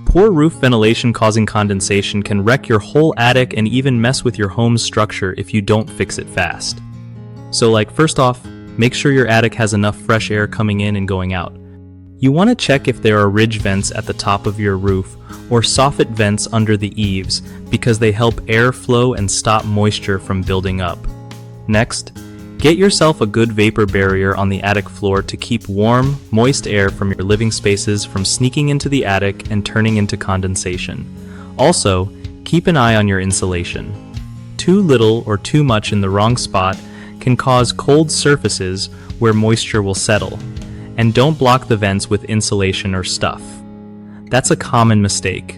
Poor roof ventilation causing condensation can wreck your whole attic and even mess with your home's structure if you don't fix it fast. So first off, make sure your attic has enough fresh air coming in and going out. You want to check if there are ridge vents at the top of your roof or soffit vents under the eaves because they help air flow and stop moisture from building up. Next, get yourself a good vapor barrier on the attic floor to keep warm, moist air from your living spaces from sneaking into the attic and turning into condensation. Also, keep an eye on your insulation. Too little or too much in the wrong spot can cause cold surfaces where moisture will settle. And don't block the vents with insulation or stuff. That's a common mistake.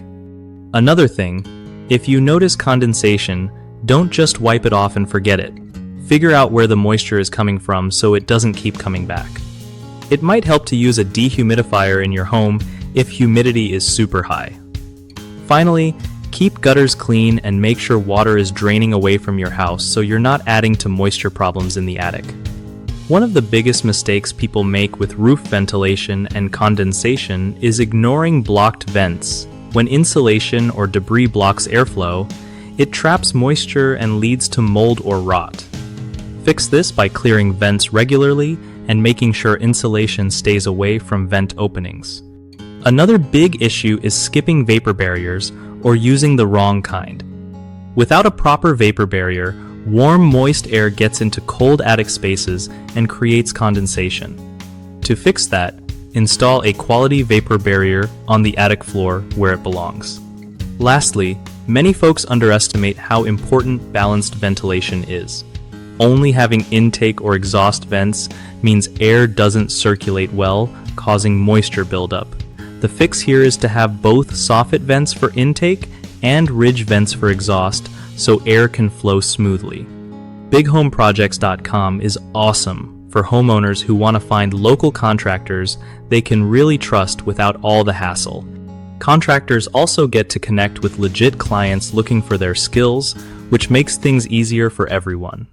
Another thing, if you notice condensation, don't just wipe it off and forget it. Figure out where the moisture is coming from so it doesn't keep coming back. It might help to use a dehumidifier in your home if humidity is super high. Finally, keep gutters clean and make sure water is draining away from your house so you're not adding to moisture problems in the attic. One of the biggest mistakes people make with roof ventilation and condensation is ignoring blocked vents. When insulation or debris blocks airflow, it traps moisture and leads to mold or rot. Fix this by clearing vents regularly and making sure insulation stays away from vent openings. Another big issue is skipping vapor barriers or using the wrong kind. Without a proper vapor barrier, warm, moist air gets into cold attic spaces and creates condensation. To fix that, install a quality vapor barrier on the attic floor where it belongs. Lastly, many folks underestimate how important balanced ventilation is. Only having intake or exhaust vents means air doesn't circulate well, causing moisture buildup. The fix here is to have both soffit vents for intake and ridge vents for exhaust so air can flow smoothly. BigHomeProjects.com is awesome for homeowners who want to find local contractors they can really trust without all the hassle. Contractors also get to connect with legit clients looking for their skills, which makes things easier for everyone.